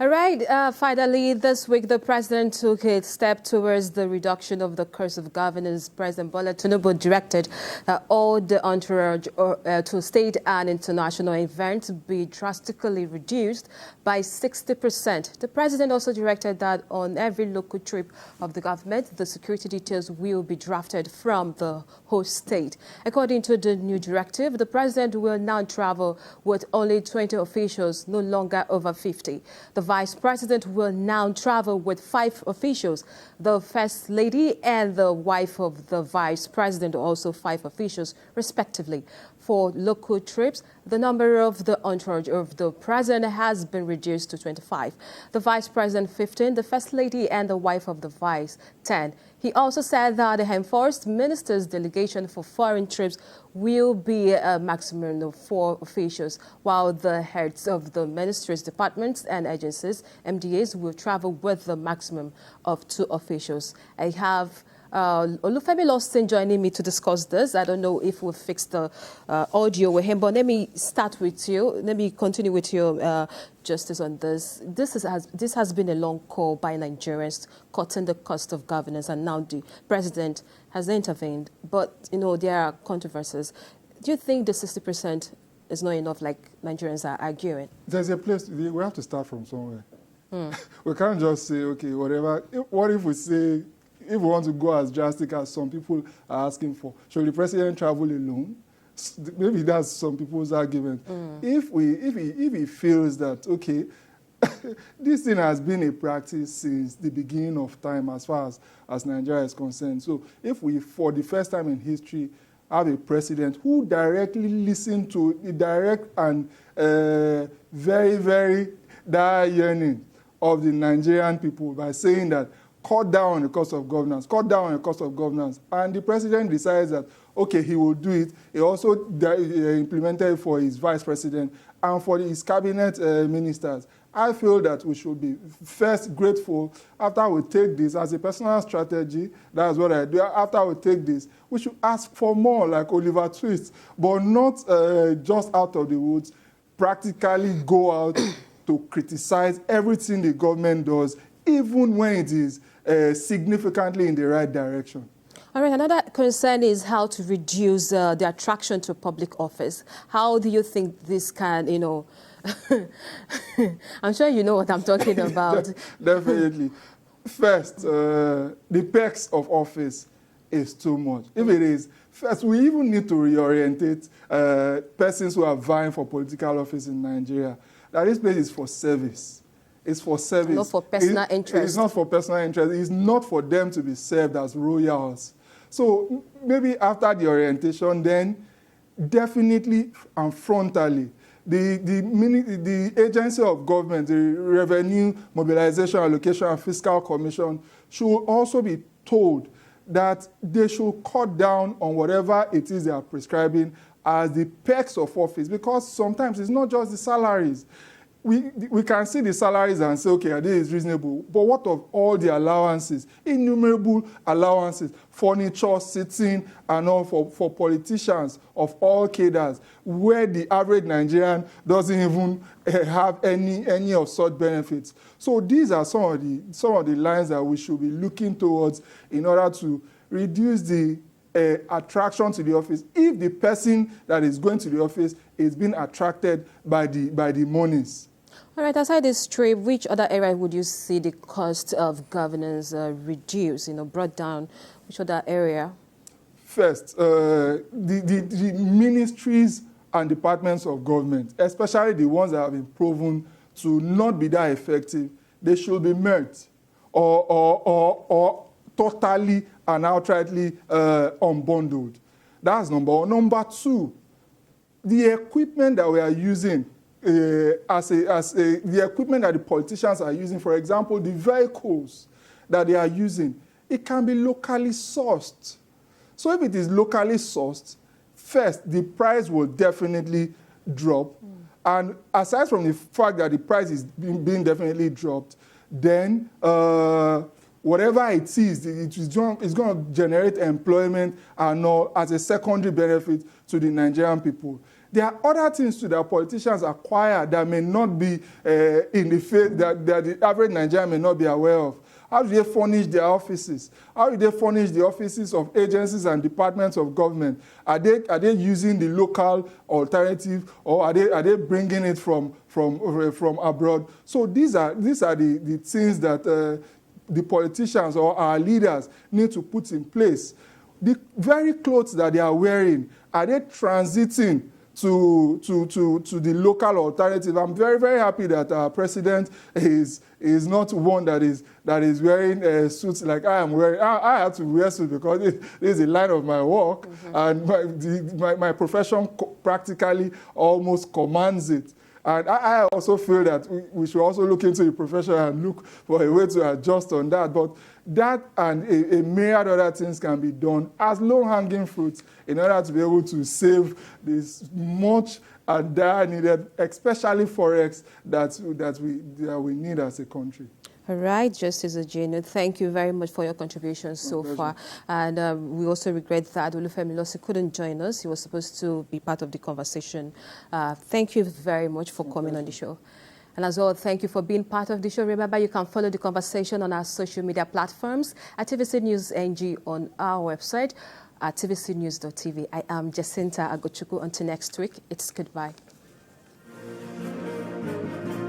All right, finally, this week, the president took a step towards the reduction of the curse of governance. President Bola Tinubu directed all the entourage to state and international events be drastically reduced by 60%. The president also directed that on every local trip of the government, the security details will be drafted from the host state. According to the new directive, the president will now travel with only 20 officials, no longer over 50. The vice president will now travel with 5 officials, the first lady and the wife of the vice president, also 5 officials, respectively. For local trips, the number of the entourage of the president has been reduced to 25. The vice president, 15, the first lady and the wife of the vice, 10. He also said that the enforced minister's delegation for foreign trips will be a maximum of 4 officials, while the heads of the ministries, departments and agencies, MDAs, will travel with the maximum of 2 officials. I have Olufemi Lawson joining me to discuss this. I don't know if we'll fix the audio with him, but let me start with you. Let me continue with you, Justice, on this. This has been a long call by Nigerians, cutting the cost of governance, and now the president has intervened. But, you know, there are controversies. Do you think the 60% is not enough, like Nigerians are arguing? There's a place, we have to start from somewhere. We can't just say, okay, whatever. What if we say, if we want to go as drastic as some people are asking for, should the president travel alone? Maybe that's some people's argument. If he feels that, okay, this thing has been a practice since the beginning of time as far as Nigeria is concerned. So if we, for the first time in history, have a president who directly listened to the direct and very, very dire yearning of the Nigerian people by saying that cut down on the cost of governance, cut down on the cost of governance. And the president decides that, okay, he will do it. He also implemented it for his vice president and for his cabinet ministers. I feel that we should be first grateful after we take this as a personal strategy. That's what I do. After we take this, we should ask for more, like Oliver Twist, but not just out of the woods, practically go out to criticize everything the government does, even when it is significantly in the right direction. All right, another concern is how to reduce the attraction to public office. How do you think this can, you know, I'm sure you know what I'm talking about. Definitely. First, the perks of office is too much. If it is, first, we even need to reorientate persons who are vying for political office in Nigeria, that this place is for service. It's for service. Not for personal interest. It's not for personal interest. It's not for them to be served as royals. So maybe after the orientation, then definitely and frontally, the agency of government, the Revenue Mobilization, Allocation and Fiscal Commission should also be told that they should cut down on whatever it is they are prescribing as the perks of office, because sometimes it's not just the salaries. We can see the salaries and say, okay, this is reasonable. But what of all the allowances, innumerable allowances, furniture, sitting, and all for politicians of all cadres, where the average Nigerian doesn't even have any of such benefits. So these are some of the lines that we should be looking towards in order to reduce the attraction to the office, if the person that is going to the office is being attracted by the monies. All right, aside this trip, which other area would you see the cost of governance reduce, brought down? Which other area? First, the ministries and departments of government, especially the ones that have been proven to not be that effective, they should be merged or totally and outrightly unbundled. That's number one. Number two, the equipment that we are using, the equipment that the politicians are using, for example, the vehicles that they are using, it can be locally sourced. So if it is locally sourced, first, the price will definitely drop. And aside from the fact that the price is being definitely dropped, then whatever it is, it's going to generate employment and all as a secondary benefit to the Nigerian people. There are other things too that politicians acquire that may not be in the face, that the average Nigerian may not be aware of. How do they furnish their offices? How do they furnish the offices of agencies and departments of government? Are they using the local alternative, or are they bringing it from abroad? So these are the things that the politicians or our leaders need to put in place. The very clothes that they are wearing, are they transiting to the local alternative? I'm very, very happy that our president is not one that is wearing suits like I am wearing. I have to wear suits because this is a line of my work, and my profession practically almost commands it. And I also feel that we should also look into the profession and look for a way to adjust on that. But that and a myriad other things can be done as low-hanging fruits in order to be able to save this much and dire needed, especially forex that we need as a country. All right, Justice Ojenu, thank you very much for your contributions so far. And we also regret that Olufemi Losi couldn't join us. He was supposed to be part of the conversation. Thank you very much for coming on the show. And as well, thank you for being part of the show. Remember, you can follow the conversation on our social media platforms at TVC News NG on our website at tvcnews.tv. I am Jacinta Agochukwu. Until next week, it's goodbye.